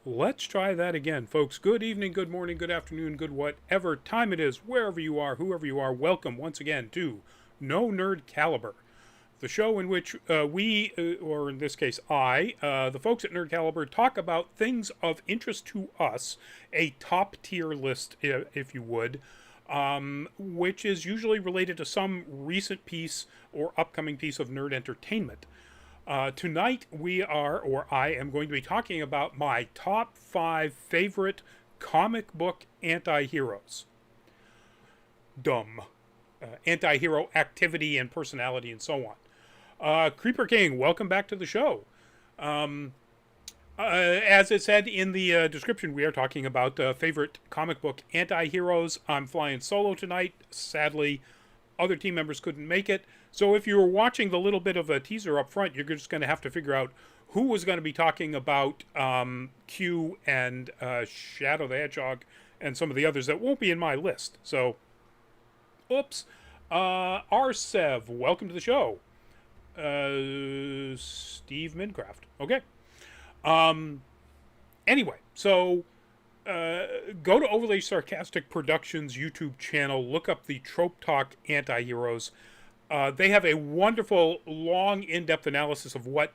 Let's try that again, folks. Good evening, good morning, good afternoon, good whatever time it is, wherever you are, whoever you are. Welcome once again to No Nerd Caliber, the show in which or in this case the folks at Nerd Caliber, talk about things of interest to us, a top tier list, if you would, which is usually related to some recent piece or upcoming piece of nerd entertainment. Tonight I am going to be talking about my top 5 favorite comic book anti-heroes. Dumb. Anti-hero activity and personality and so on. Creeper King, welcome back to the show. As it said in the description, we are talking about favorite comic book anti-heroes. I'm flying solo tonight. Sadly, other team members couldn't make it. So if you were watching the little bit of a teaser up front, you're just going to have to figure out who was going to be talking about Q and Shadow the Hedgehog and some of the others that won't be in my list. So, oops. Arsev, welcome to the show. Steve Minecraft. Okay. Anyway, so go to Overly Sarcastic Productions YouTube channel, look up the Trope Talk Anti-Heroes. They have a wonderful, long, in-depth analysis of what,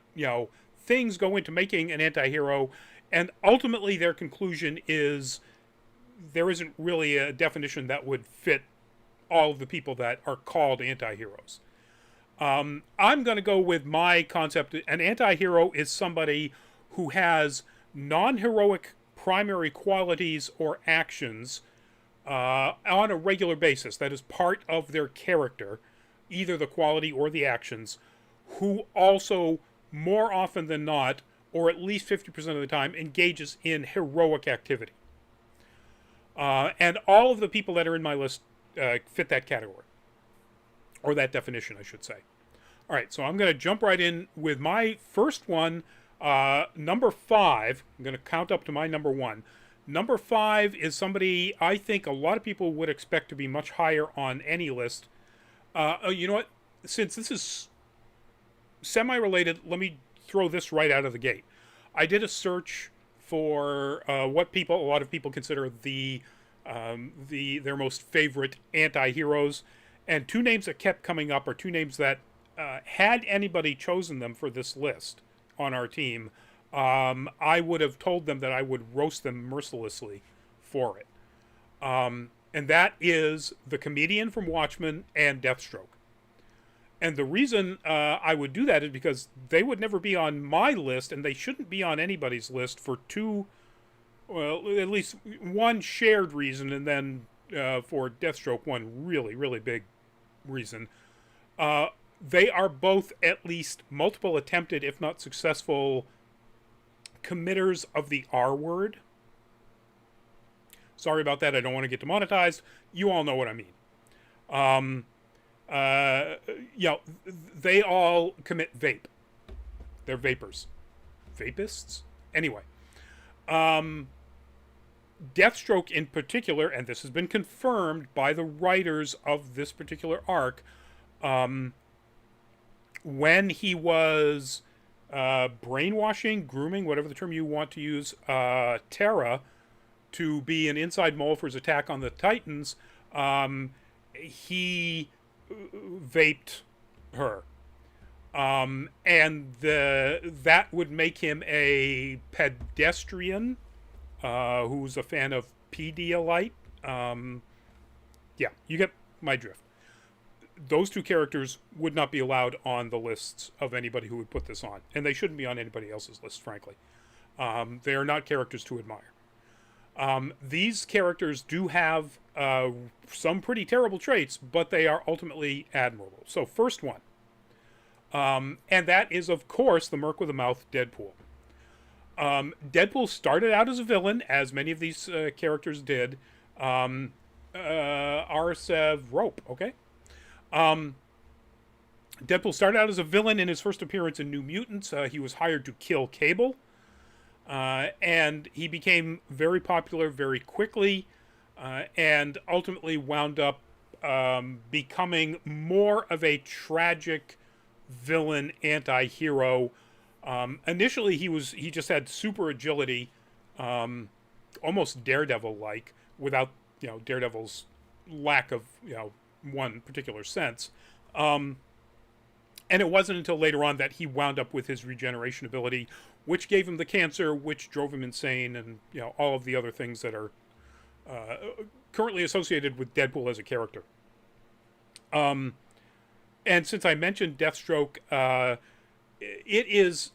things go into making an anti-hero, and ultimately their conclusion is there isn't really a definition that would fit all of the people that are called anti-heroes. I'm going to go with my concept. An anti-hero is somebody who has non-heroic primary qualities or actions on a regular basis. That is part of their character, either the quality or the actions, who also, more often than not, or at least 50% of the time, engages in heroic activity. And all of the people that are in my list fit that category. Or that definition, I should say. All right, so I'm going to jump right in with my first one, number 5. I'm going to count up to my number 1. Number 5 is somebody I think a lot of people would expect to be much higher on any list. You know what? Since this is semi-related, let me throw this right out of the gate. I did a search for what a lot of people consider their most favorite anti-heroes, and 2 names that kept coming up are 2 names that had anybody chosen them for this list on our team, I would have told them that I would roast them mercilessly for it. And that is the comedian from Watchmen and Deathstroke. And the reason I would do that is because they would never be on my list, and they shouldn't be on anybody's list for 2, well, at least one shared reason, and then for Deathstroke, one really, really big reason. They are both at least multiple attempted, if not successful, committers of the R word. Sorry about that. I don't want to get demonetized. You all know what I mean. They all commit vape. They're vapors. Vapists? Anyway. Deathstroke in particular, and this has been confirmed by the writers of this particular arc, when he was brainwashing, grooming, whatever the term you want to use, Terra to be an inside mole for his attack on the Titans, he vaped her. And that would make him a pedestrian who's a fan of Pedialyte. Yeah, you get my drift. Those 2 characters would not be allowed on the lists of anybody who would put this on. And they shouldn't be on anybody else's list, frankly. They are not characters to admire. These characters do have some pretty terrible traits, but they are ultimately admirable. So, first one. And that is, of course, the Merc with a Mouth, Deadpool. Deadpool started out as a villain, as many of these characters did. Arsev Rope, okay? Deadpool started out as a villain in his first appearance in New Mutants. He was hired to kill Cable. And he became very popular very quickly, and ultimately wound up becoming more of a tragic villain anti-hero. Initially, he just had super agility, almost Daredevil-like, without Daredevil's lack of one particular sense. And it wasn't until later on that he wound up with his regeneration ability, which gave him the cancer, which drove him insane, and all of the other things that are currently associated with Deadpool as a character. And since I mentioned Deathstroke, it is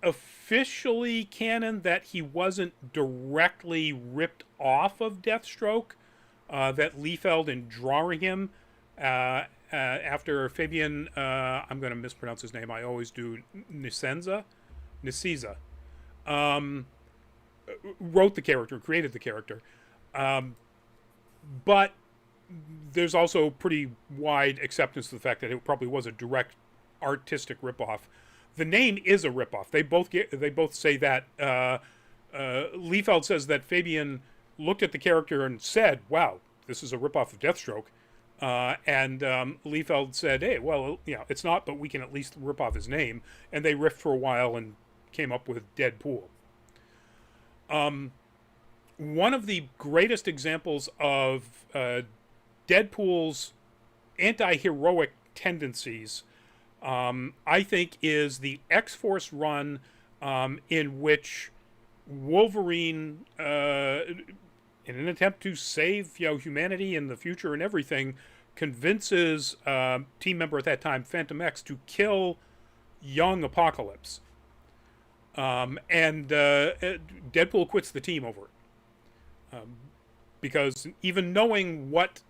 officially canon that he wasn't directly ripped off of Deathstroke, that Liefeld, in drawing him after Fabian, I'm going to mispronounce his name, I always do, Nicieza, wrote the character, created the character. But there's also pretty wide acceptance of the fact that it probably was a direct artistic ripoff. The name is a ripoff. They both say that. Liefeld says that Fabian looked at the character and said, "Wow, this is a ripoff of Deathstroke." And Liefeld said, "Hey, well, it's not, but we can at least rip off his name." And they riffed for a while and came up with Deadpool. One of the greatest examples of Deadpool's anti-heroic tendencies, I think, is the X-Force run, in which Wolverine, in an attempt to save humanity and the future and everything, convinces team member at that time, Phantom X, to kill young Apocalypse. And Deadpool quits the team over it. Because even knowing what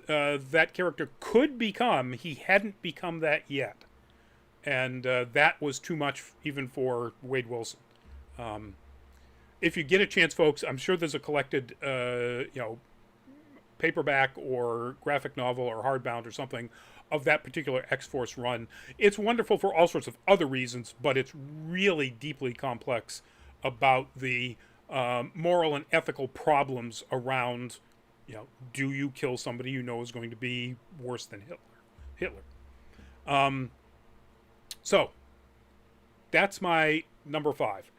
that character could become, he hadn't become that yet. And that was too much even for Wade Wilson. If you get a chance, folks, I'm sure there's a collected, paperback or graphic novel or hardbound or something of that particular X-Force run. It's wonderful for all sorts of other reasons, but it's really deeply complex about the moral and ethical problems around, do you kill somebody you know is going to be worse than Hitler? So, that's my number 5.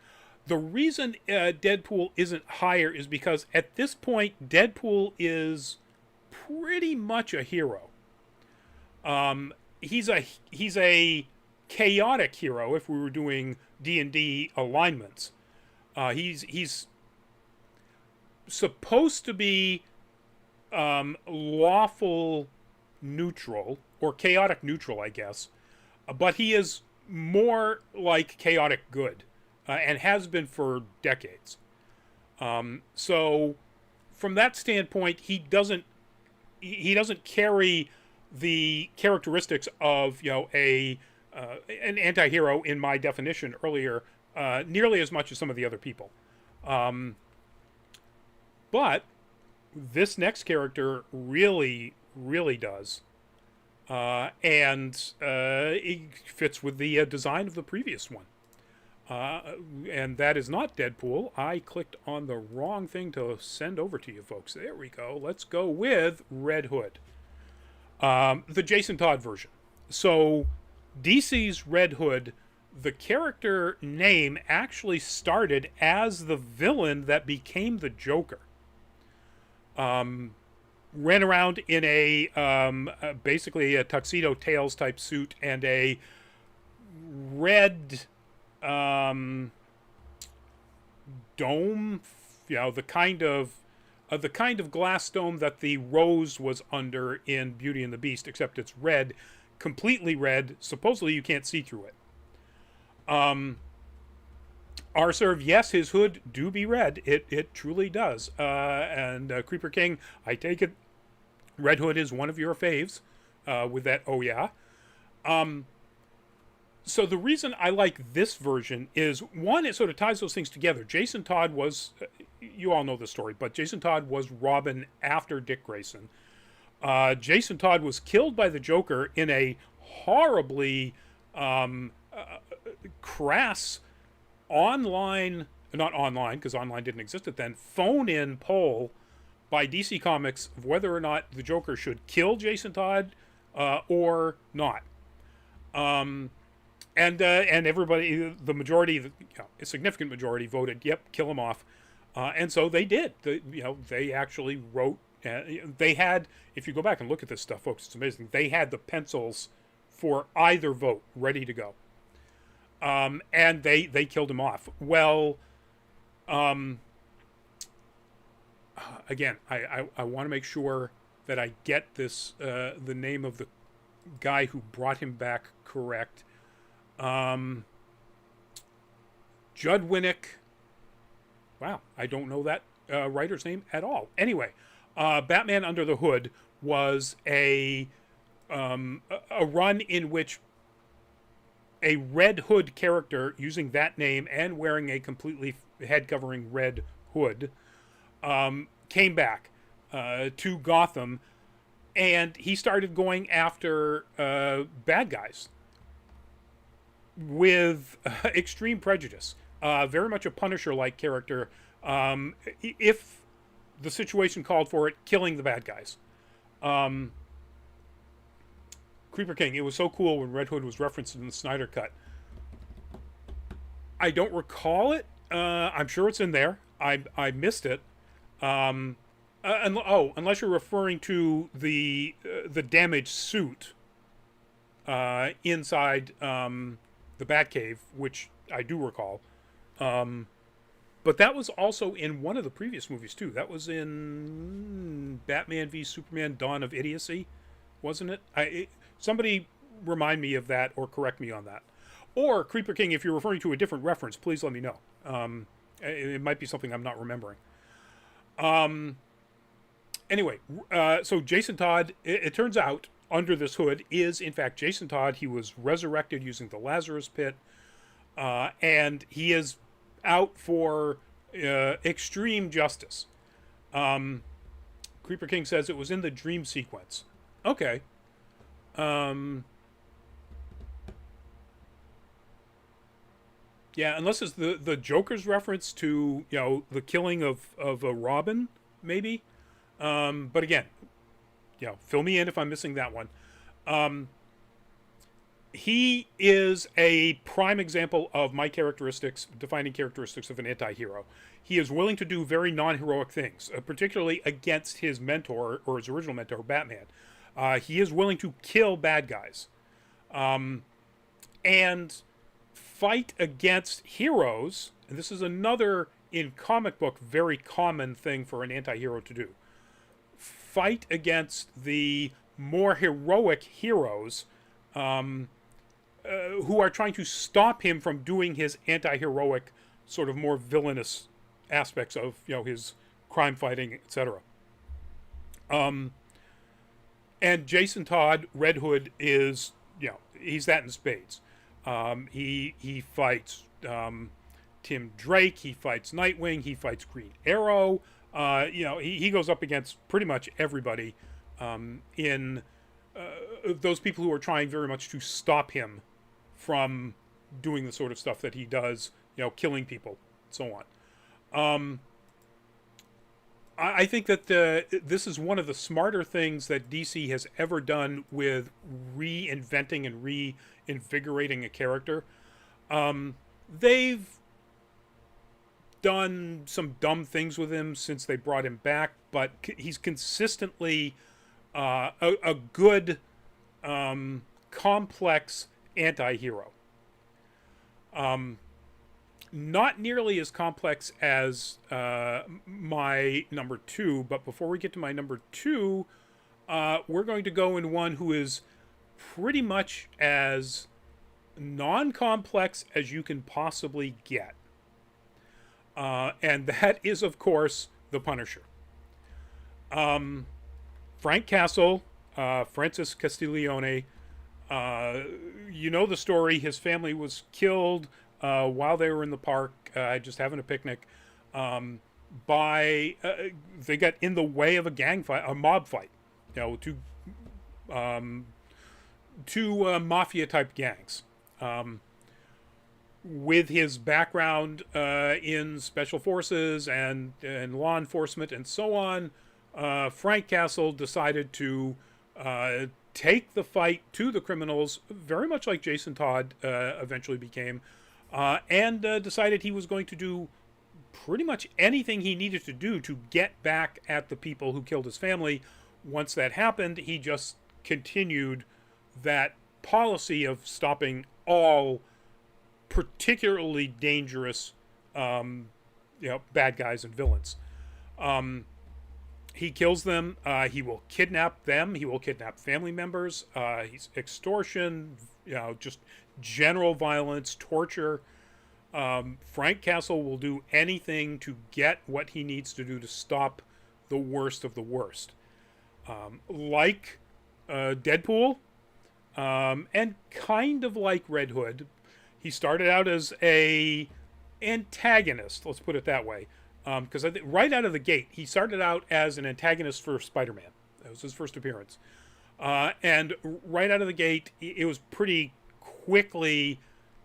The reason Deadpool isn't higher is because at this point, Deadpool is pretty much a hero. He's a chaotic hero if we were doing D&D alignments. He's supposed to be lawful neutral, or chaotic neutral, I guess, but he is more like chaotic good, and has been for decades. So from that standpoint, he doesn't carry the characteristics of an anti-hero in my definition earlier nearly as much as some of the other people. But this next character really, really does. And it fits with the design of the previous one. And that is not Deadpool. I clicked on the wrong thing to send over to you folks. There we go. Let's go with Red Hood. The Jason Todd version. So DC's Red Hood, the character name actually started as the villain that became the Joker. Ran around in a basically a Tuxedo Tales type suit and a red dome, the kind of glass dome that the Rose was under in Beauty and the Beast, except it's red, completely red. Supposedly you can't see through it. Arserv, yes, his hood do be red. It truly does. And Creeper King, I take it Red Hood is one of your faves with that, oh yeah. So the reason I like this version is, one, it sort of ties those things together. Jason Todd was, you all know the story, but Jason Todd was Robin after Dick Grayson. Jason Todd was killed by the Joker in a horribly crass online, not online, because online didn't exist at then, phone-in poll by DC Comics of whether or not the Joker should kill Jason Todd or not. And everybody, the majority, a significant majority voted, yep, kill him off. And so they did. They actually wrote. They had. If you go back and look at this stuff, folks, it's amazing. They had the pencils for either vote ready to go, and they killed him off. Well, again, I want to make sure that I get this the name of the guy who brought him back correct. Judd Winnick. Wow, I don't know that writer's name at all. Anyway, Batman Under the Hood was a run in which a Red Hood character using that name and wearing a completely head-covering red hood came back to Gotham, and he started going after bad guys with extreme prejudice. Very much a Punisher-like character. If the situation called for it, killing the bad guys. Creeper King, it was so cool when Red Hood was referenced in the Snyder Cut. I don't recall it. I'm sure it's in there. I missed it. Unless you're referring to the damaged suit inside the Batcave, which I do recall. But that was also in one of the previous movies too. That was in Batman v Superman: Dawn of Idiocy, wasn't it? Somebody remind me of that or correct me on that. Or Creeper King, if you're referring to a different reference, please let me know. It might be something I'm not remembering. Anyway, so Jason Todd, it turns out, Under This Hood is in fact Jason Todd. He was resurrected using the Lazarus Pit, and he is out for extreme justice. Creeper King says it was in the dream sequence. Okay. Yeah, unless it's the Joker's reference to, the killing of a Robin, maybe. But again, fill me in if I'm missing that one. He is a prime example of my defining characteristics of an anti-hero. He is willing to do very non-heroic things, particularly against his mentor, or his original mentor, Batman. He is willing to kill bad guys. And fight against heroes. And this is another, in comic book, very common thing for an anti-hero to do. Fight against the more heroic heroes who are trying to stop him from doing his anti-heroic, sort of more villainous aspects of, his crime fighting, etc. And Jason Todd, Red Hood, is, he's that in spades. He fights Tim Drake, he fights Nightwing, he fights Green Arrow. He goes up against pretty much everybody in those people who are trying very much to stop him from doing the sort of stuff that he does, killing people, so on. I think that this is one of the smarter things that DC has ever done with reinventing and reinvigorating a character. They've done some dumb things with him since they brought him back, but he's consistently a good, complex anti-hero. Not nearly as complex as my number two, but before we get to my number two, we're going to go in one who is pretty much as non-complex as you can possibly get. And that is, of course, the Punisher. Frank Castle, Francis Castiglione, the story. His family was killed while they were in the park, just having a picnic, they got in the way of a mob fight, two mafia-type gangs. With his background in special forces and law enforcement and so on, Frank Castle decided to take the fight to the criminals, very much like Jason Todd eventually became, and decided he was going to do pretty much anything he needed to do to get back at the people who killed his family. Once that happened, he just continued that policy of stopping all particularly dangerous, bad guys and villains. He kills them. He will kidnap them. He will kidnap family members. He's extortion, just general violence, torture. Frank Castle will do anything to get what he needs to do to stop the worst of the worst. Like Deadpool, and kind of like Red Hood, he started out as a antagonist. Let's put it that way, because I think right out of the gate, he started out as an antagonist for Spider-Man. That was his first appearance, and right out of the gate, it was pretty quickly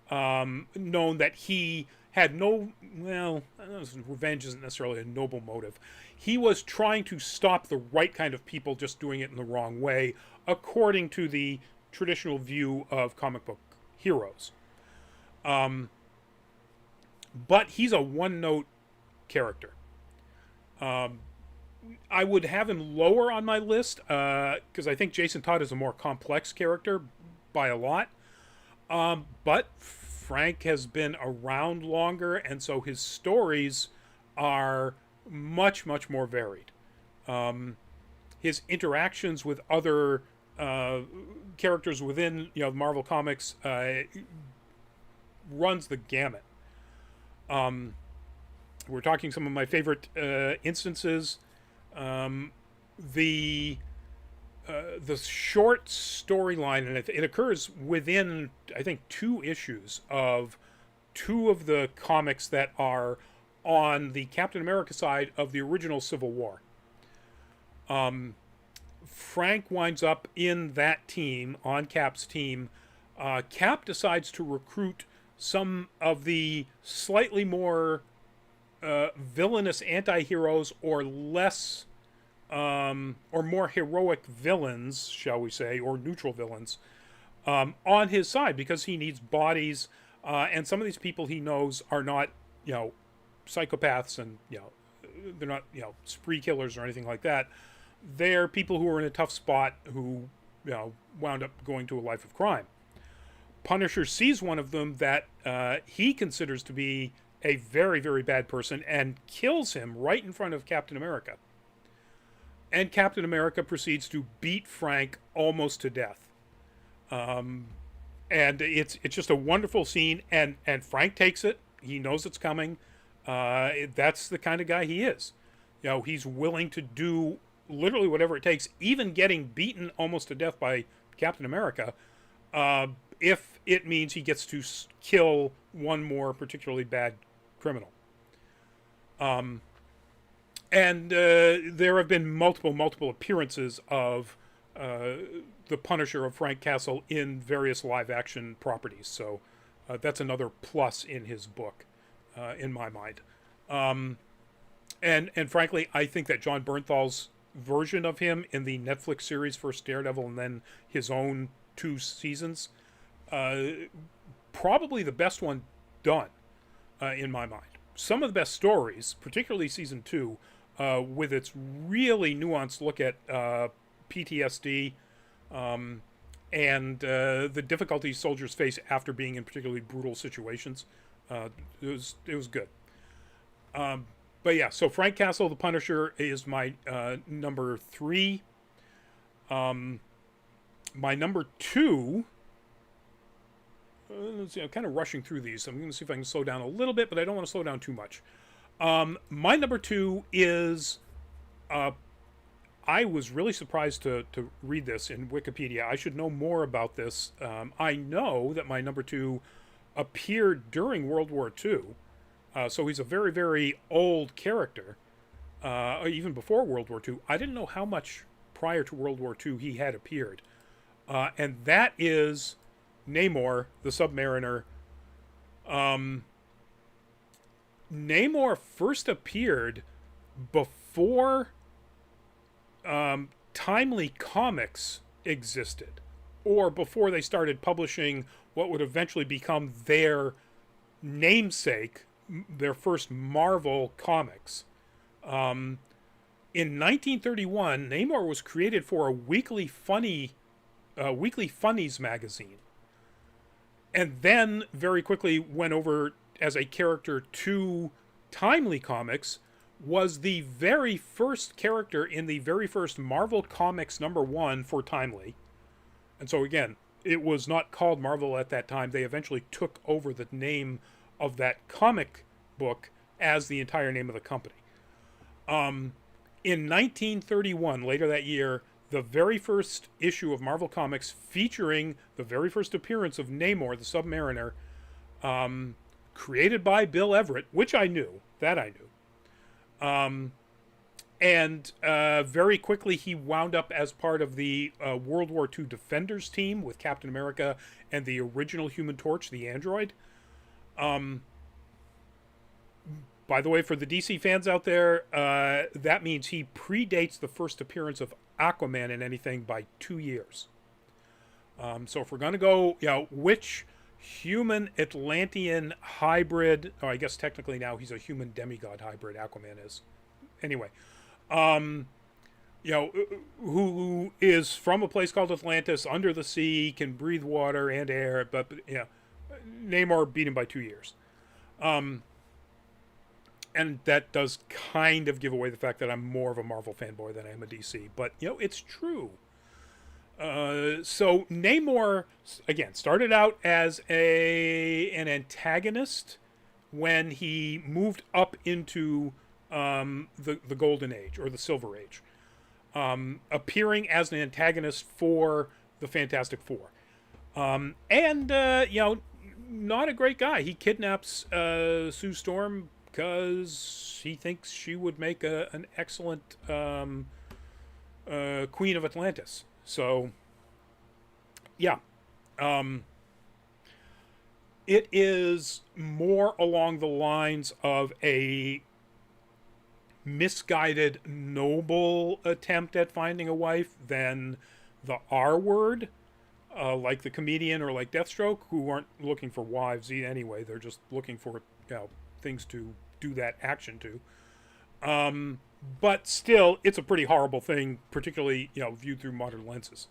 known that he had revenge isn't necessarily a noble motive. He was trying to stop the right kind of people just doing it in the wrong way, according to the traditional view of comic book heroes. But he's a one-note character. I would have him lower on my list, because I think Jason Todd is a more complex character by a lot. But Frank has been around longer, and so his stories are much, much more varied. His interactions with other characters within Marvel Comics runs the gamut. We're talking some of my favorite instances. The short storyline, and it occurs within, I think, 2 issues of 2 of the comics that are on the Captain America side of the original Civil War. Frank winds up in that team, on Cap's team. Cap decides to recruit some of the slightly more villainous anti-heroes, or less or more heroic villains, shall we say, or neutral villains, on his side, because he needs bodies, and some of these people he knows are not, psychopaths, and they're not, spree killers or anything like that. They're people who are in a tough spot, who wound up going to a life of crime. Punisher sees one of them that he considers to be a very, very bad person, and kills him right in front of Captain America. And Captain America proceeds to beat Frank almost to death. And it's just a wonderful scene, and Frank takes it. He knows it's coming. That's the kind of guy he is. He's willing to do literally whatever it takes, even getting beaten almost to death by Captain America, if it means he gets to kill one more particularly bad criminal. And there have been multiple appearances of the Punisher of Frank Castle in various live-action properties. So that's another plus in his book, in my mind. And frankly, I think that John Bernthal's version of him in the Netflix series First Daredevil, and then his own 2 seasons, probably the best one done, in my mind. Some of the best stories, particularly season 2, with its really nuanced look at PTSD, and the difficulties soldiers face after being in particularly brutal situations. It was good. But yeah, so Frank Castle, the Punisher, is my number 3. My number 2... let's see, I'm kind of rushing through these. I'm going to see if I can slow down a little bit, but I don't want to slow down too much. My number 2 is... I was really surprised to read this in Wikipedia. I should know more about this. I know that my number 2 appeared during World War II. So he's a very, very old character, even before World War II. I didn't know how much prior to World War II he had appeared. And that is Namor, the Submariner. Namor first appeared before Timely Comics existed, or before they started publishing what would eventually become their namesake, their first Marvel comics. In 1931, Namor was created for a weekly funnies magazine, and then very quickly went over as a character to Timely Comics. Was the very first character in the very first Marvel Comics #1 for Timely. And so again, it was not called Marvel at that time. They eventually took over the name of that comic book as the entire name of the company. In 1931, later that year, the very first issue of Marvel Comics featuring the very first appearance of Namor, the Submariner, created by Bill Everett, which I knew. That I knew. And very quickly he wound up as part of the World War II Defenders team with Captain America and the original Human Torch, the android. By the way, for the DC fans out there, that means he predates the first appearance of Aquaman in anything by 2 years. So if we're going to go, which human Atlantean hybrid, I guess technically now he's a human demigod hybrid, Aquaman is. Anyway, who is from a place called Atlantis, under the sea, can breathe water and air, but Namor beat him by 2 years. And that does kind of give away the fact that I'm more of a Marvel fanboy than I am a DC. But, it's true. So Namor, again, started out as an antagonist when he moved up into the Golden Age, or the Silver Age. Appearing as an antagonist for the Fantastic Four. Not a great guy. He kidnaps Sue Storm because he thinks she would make an excellent Queen of Atlantis. So, yeah. It is more along the lines of a misguided, noble attempt at finding a wife than the R word, like the Comedian or like Deathstroke, who aren't looking for wives anyway. They're just looking for things to do that action to. But still, it's a pretty horrible thing, particularly viewed through modern lenses.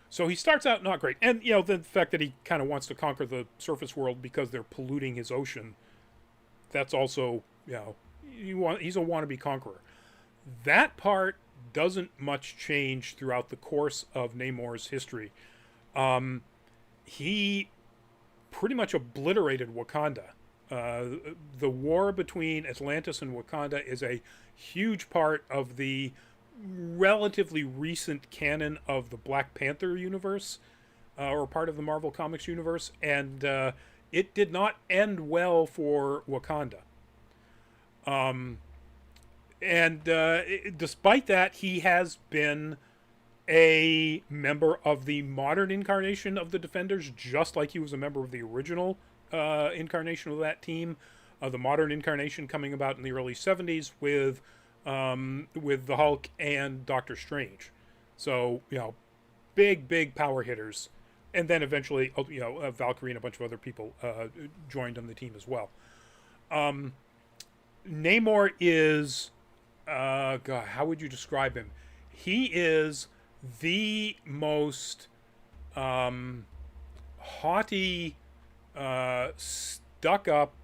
So he starts out not great, and the fact that he kind of wants to conquer the surface world because they're polluting his ocean. That's also he's a wannabe conqueror. That part doesn't much change throughout the course of Namor's history. He pretty much obliterated Wakanda. The war between Atlantis and Wakanda is a huge part of the relatively recent canon of the Black Panther universe, or part of the Marvel Comics universe, and it did not end well for Wakanda. Despite that, he has been a member of the modern incarnation of the Defenders, just like he was a member of the original incarnation of that team. The modern incarnation coming about in the early 70s with the Hulk and Doctor Strange. So, big power hitters. And then eventually, Valkyrie and a bunch of other people joined on the team as well. Namor is, God, how would you describe him? He is the most haughty, stuck-up,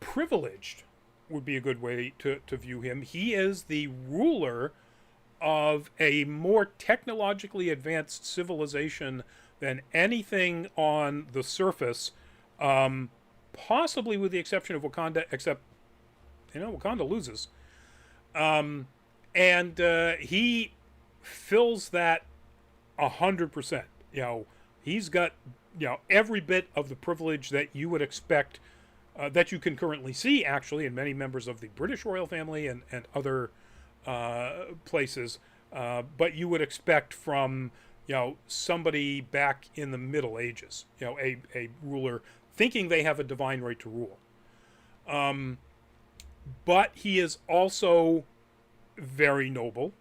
privileged would be a good way to view him. He is the ruler of a more technologically advanced civilization than anything on the surface, possibly with the exception of Wakanda, except, Wakanda loses. And he fills that 100%. He's got, every bit of the privilege that you would expect, that you can currently see, actually, in many members of the British royal family and other places, but you would expect from, somebody back in the Middle Ages, a ruler thinking they have a divine right to rule. But he is also very noble.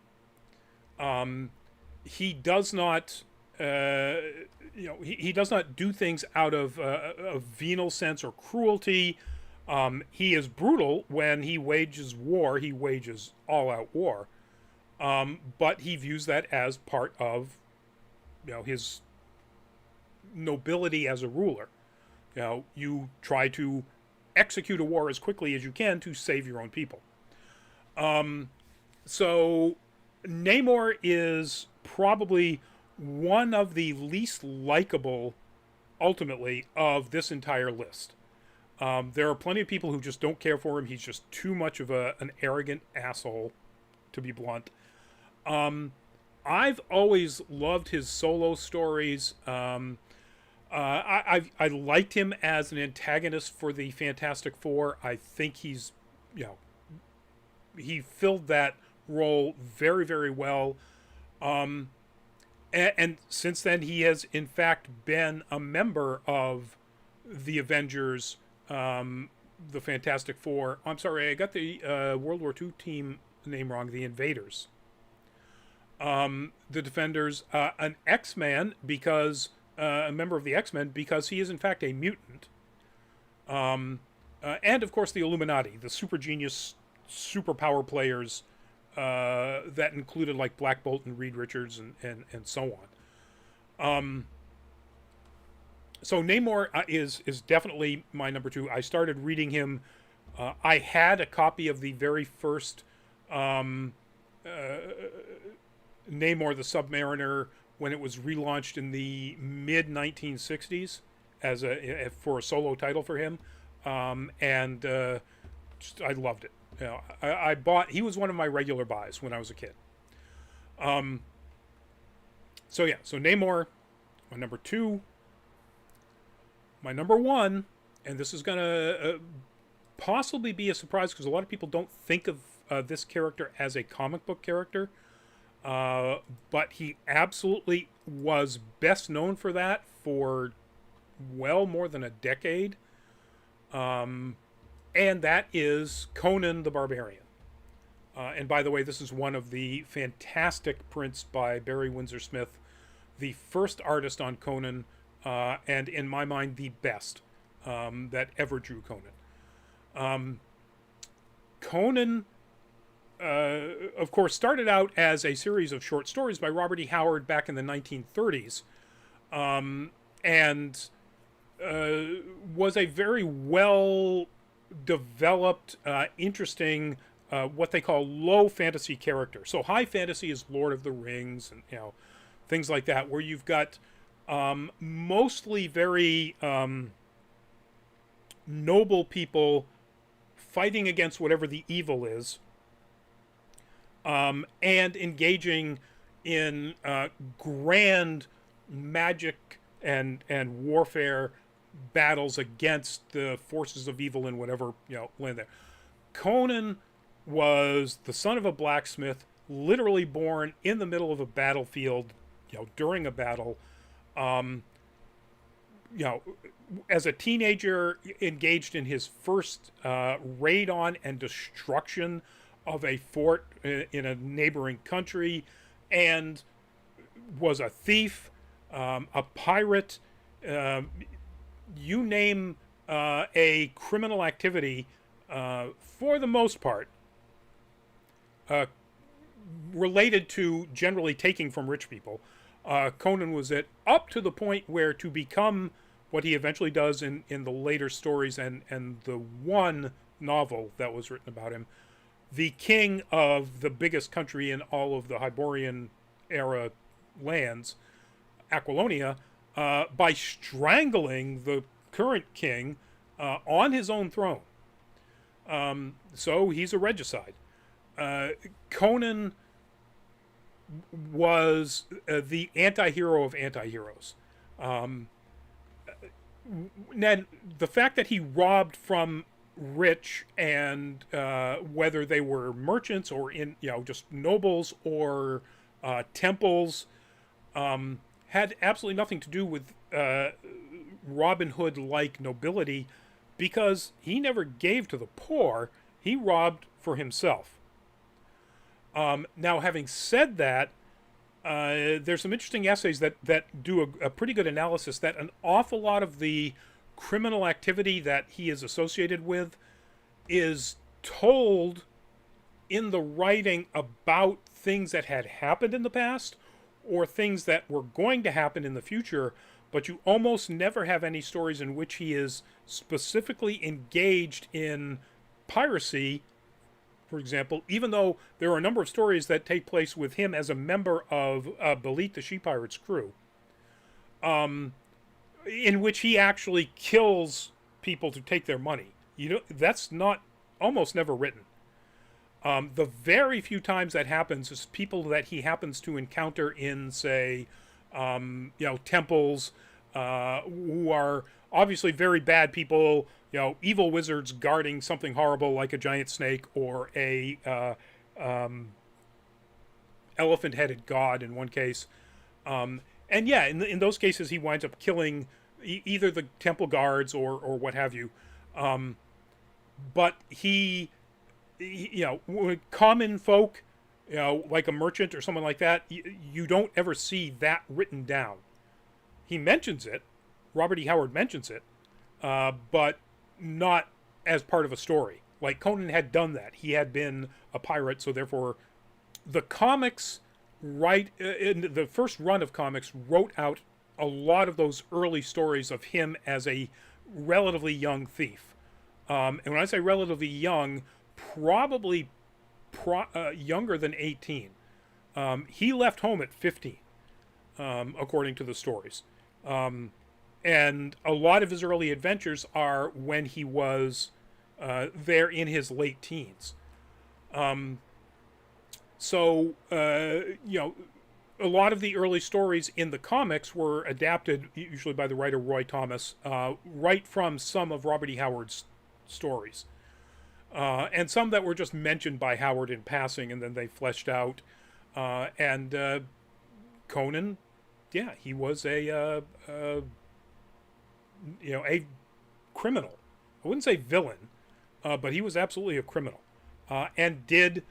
He does not he does not do things out of a venal sense or cruelty. He is brutal when he wages war. He wages all-out war, but he views that as part of, his nobility as a ruler. You try to execute a war as quickly as you can to save your own people. So Namor is probably one of the least likable, ultimately, of this entire list. There are plenty of people who just don't care for him. He's just too much of an arrogant asshole, to be blunt. I've always loved his solo stories. I liked him as an antagonist for the Fantastic Four. I think he filled that role very, very well. And since then, he has in fact been a member of the Avengers, the Fantastic Four. I'm sorry, I got the World War II team name wrong. The Invaders, the Defenders, an X-Man because a member of the X-Men because he is in fact a mutant, and of course the Illuminati, the super genius, superpower players. That included like Black Bolt and Reed Richards and so on. So Namor is definitely my number two. I started reading him. I had a copy of the very first Namor the Submariner when it was relaunched in the mid 1960s as for a solo title for him, and I loved it. I bought. He was one of my regular buys when I was a kid. So Namor, my number two. My number one, and this is gonna possibly be a surprise because a lot of people don't think of this character as a comic book character, but he absolutely was best known for that for well more than a decade. And that is Conan the Barbarian. And by the way, this is one of the fantastic prints by Barry Windsor Smith, the first artist on Conan, and in my mind, the best that ever drew Conan. Conan, of course, started out as a series of short stories by Robert E. Howard back in the 1930s, and was a very well developed, interesting, what they call low fantasy character. So high fantasy is Lord of the Rings and things like that, where you've got mostly very noble people fighting against whatever the evil is, and engaging in grand magic and warfare battles against the forces of evil in whatever land there. Conan was the son of a blacksmith, literally born in the middle of a battlefield, during a battle. As a teenager, engaged in his first raid on and destruction of a fort in a neighboring country, and was a thief, a pirate. You name a criminal activity, for the most part, related to generally taking from rich people. Conan was it, up to the point where to become what he eventually does in the later stories and the one novel that was written about him, the king of the biggest country in all of the Hyborian era lands, Aquilonia, by strangling the current king on his own throne. So he's a regicide. Conan was the anti-hero of anti-heroes. Then the fact that he robbed from rich, and whether they were merchants or in just nobles or temples, had absolutely nothing to do with Robin Hood-like nobility, because he never gave to the poor. He robbed for himself. Now, having said that, there's some interesting essays that do a pretty good analysis that an awful lot of the criminal activity that he is associated with is told in the writing about things that had happened in the past or things that were going to happen in the future, but you almost never have any stories in which he is specifically engaged in piracy, for example, even though there are a number of stories that take place with him as a member of Belit the She Pirates crew, in which he actually kills people to take their money. You know, that's not almost never written. The very few times that happens is people that he happens to encounter in, say, temples, who are obviously very bad people, evil wizards guarding something horrible like a giant snake or a elephant-headed god in one case. And yeah, in those cases, he winds up killing either the temple guards or what have you. But common folk, like a merchant or someone like that, you don't ever see that written down. He mentions it, Robert E. Howard mentions it, but not as part of a story. Like Conan had done that. He had been a pirate, so therefore the comics, in the first run of comics, wrote out a lot of those early stories of him as a relatively young thief. And when I say relatively young, probably younger than 18. He left home at 15, according to the stories. And a lot of his early adventures are when he was there in his late teens. So, a lot of the early stories in the comics were adapted, usually by the writer Roy Thomas, right from some of Robert E. Howard's stories. And some that were just mentioned by Howard in passing, and then they fleshed out. And Conan, yeah, he was a criminal. I wouldn't say villain, but he was absolutely a criminal, and did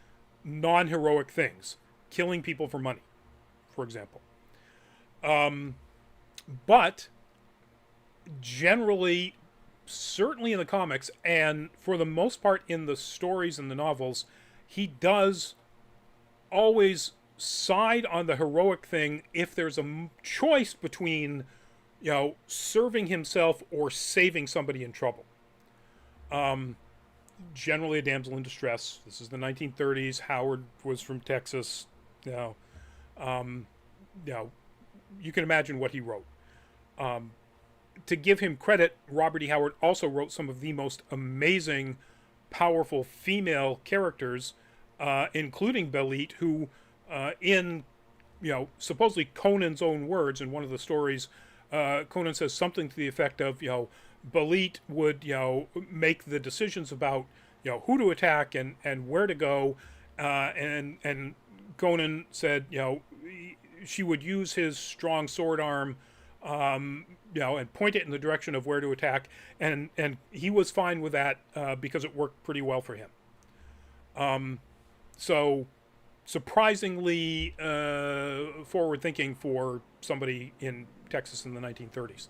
non-heroic things, killing people for money, for example. But generally, certainly in the comics, and for the most part in the stories and the novels, he does always side on the heroic thing if there's a choice between, serving himself or saving somebody in trouble. Generally a damsel in distress. This is the 1930s. Howard was from Texas. You can imagine what he wrote. To give him credit, Robert E. Howard also wrote some of the most amazing, powerful female characters, including Belit, who, in, supposedly Conan's own words, in one of the stories, Conan says something to the effect of, Belit would, make the decisions about, who to attack and where to go, and Conan said, she would use his strong sword arm, and point it in the direction of where to attack, and he was fine with that because it worked pretty well for him. So surprisingly forward-thinking for somebody in Texas in the 1930s.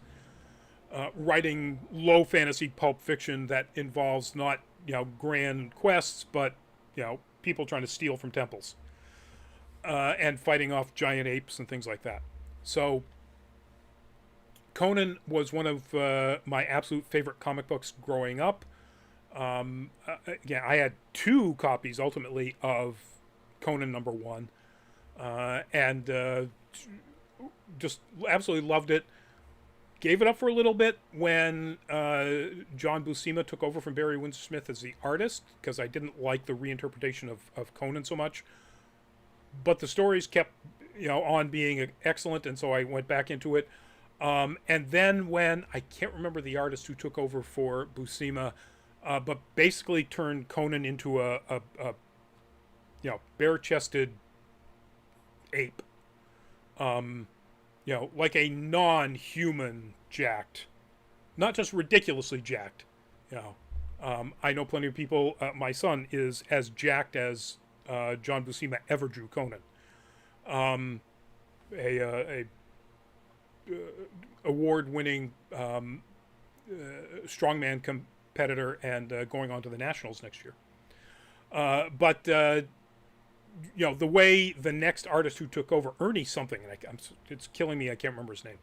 Writing low fantasy pulp fiction that involves not grand quests, but people trying to steal from temples, and fighting off giant apes and things like that. So Conan was one of my absolute favorite comic books growing up. Again, I had 2 copies ultimately of Conan #1, and just absolutely loved it. Gave it up for a little bit when John Buscema took over from Barry Windsor Smith as the artist, because I didn't like the reinterpretation of Conan so much. But the stories kept on being excellent, and so I went back into it. And then when, I can't remember the artist who took over for Buscema, but basically turned Conan into a bare-chested ape. Like a non-human jacked. Not just ridiculously jacked. I know plenty of people, my son is as jacked as John Buscema ever drew Conan. a award-winning strongman competitor and going on to the nationals next year. But the way the next artist who took over, Ernie something, and it's killing me, I can't remember his name.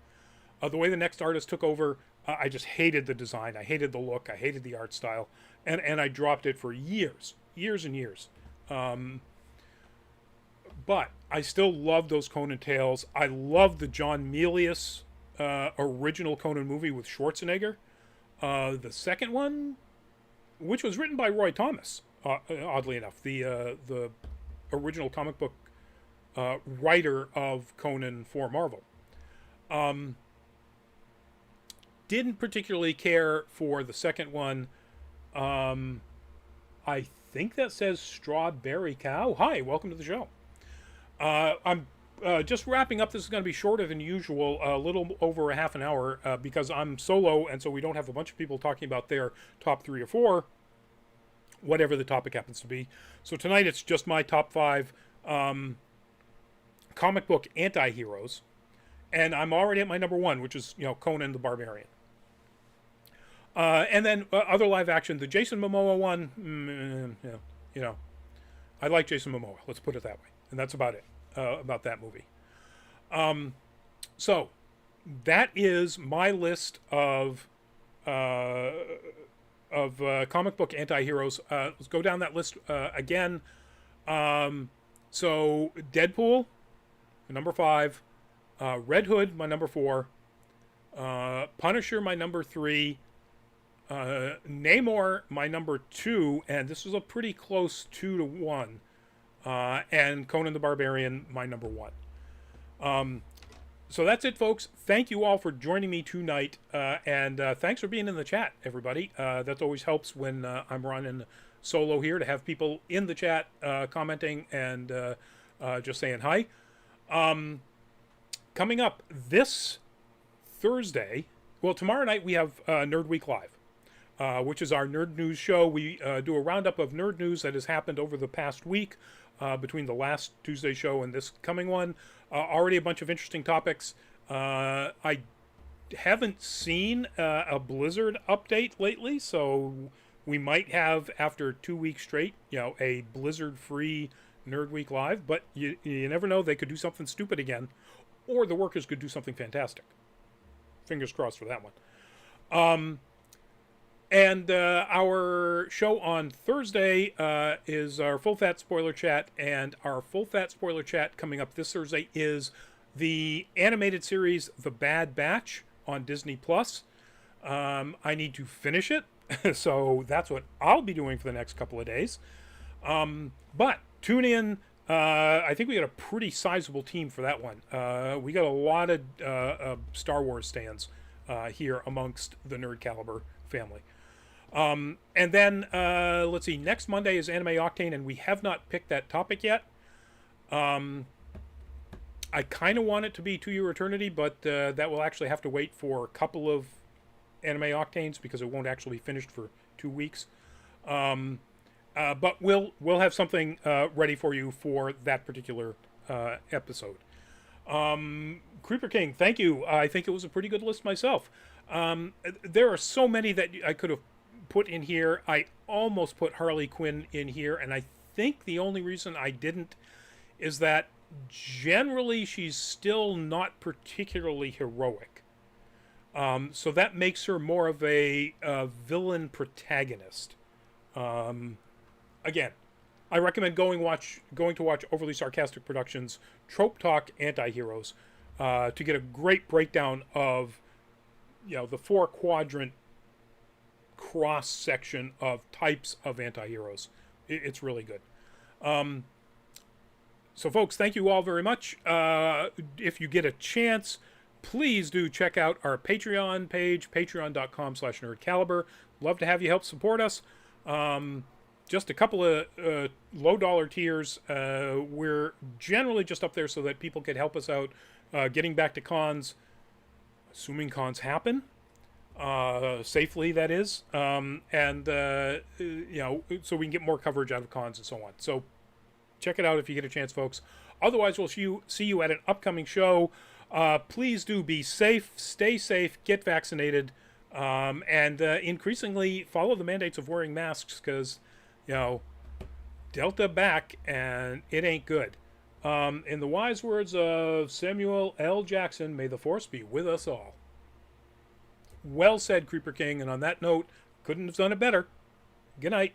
The way the next artist took over, I just hated the design. I hated the look. I hated the art style. And I dropped it for years and years. But I still love those Conan tales. I love the John Milius original Conan movie with Schwarzenegger. The second one, which was written by Roy Thomas, oddly enough, the original comic book writer of Conan for Marvel. Didn't particularly care for the second one. I think that says Strawberry Cow. Hi, welcome to the show. I'm just wrapping up. This is going to be shorter than usual, a little over a half an hour, because I'm solo, and so we don't have a bunch of people talking about their top 3 or 4, whatever the topic happens to be. So tonight it's just my top 5 comic book anti-heroes, and I'm already at my number 1, which is Conan the Barbarian. And then other live action, the Jason Momoa one, I like Jason Momoa. Let's put it that way. And that's about it, about that movie. So that is my list of comic book anti-heroes. Let's go down that list again. So Deadpool, my number 5. Red Hood, my number 4. Punisher, my number 3. Namor, my number 2, and this was a pretty close 2-1. And Conan the Barbarian, my number 1. So that's it, folks. Thank you all for joining me tonight, and thanks for being in the chat, everybody. That always helps when I'm running solo here, to have people in the chat commenting and just saying hi. Coming up this Thursday, well, tomorrow night we have Nerd Week Live. Which is our nerd news show. We do a roundup of nerd news that has happened over the past week between the last Tuesday show and this coming one. Already a bunch of interesting topics. I haven't seen a Blizzard update lately, so we might have, after 2 weeks straight, a Blizzard-free Nerd Week Live, but you never know. They could do something stupid again, or the workers could do something fantastic. Fingers crossed for that one. And our show on Thursday is our Full Fat Spoiler Chat, and our Full Fat Spoiler Chat coming up this Thursday is the animated series The Bad Batch on Disney+. I need to finish it, so that's what I'll be doing for the next couple of days. But tune in. I think we got a pretty sizable team for that one. We got a lot of Star Wars stands here amongst the Nerd Caliber family. And then, let's see, next Monday is Anime Octane, and we have not picked that topic yet. I kind of want it to be To Your Eternity, but that will actually have to wait for a couple of Anime Octanes, because it won't actually be finished for 2 weeks. But we'll have something ready for you for that particular episode. Creeper King, thank you. I think it was a pretty good list myself. There are so many that I could have put in here. I almost put Harley Quinn in here, and I think the only reason I didn't is that generally she's still not particularly heroic. So that makes her more of a villain protagonist. Again, I recommend going to watch Overly Sarcastic Productions Trope Talk Anti-Heroes to get a great breakdown of the 4-quadrant cross section of types of anti-heroes. It's really good. So folks, thank you all very much. If you get a chance, please do check out our Patreon page, patreon.com/nerdcaliber. Love to have you help support us. Just a couple of low-dollar tiers. We're generally just up there so that people can help us out getting back to cons, assuming cons happen. Safely, that is. And so we can get more coverage out of cons and so on. So Check it out if you get a chance, folks. Otherwise, we'll see you at an upcoming show. Please do be safe, stay safe, get vaccinated, and increasingly follow the mandates of wearing masks because, you know, Delta back and it ain't good. In the wise words of Samuel L. Jackson, may the force be with us all. Well said, Creeper King. And on that note, couldn't have done it better. Good night.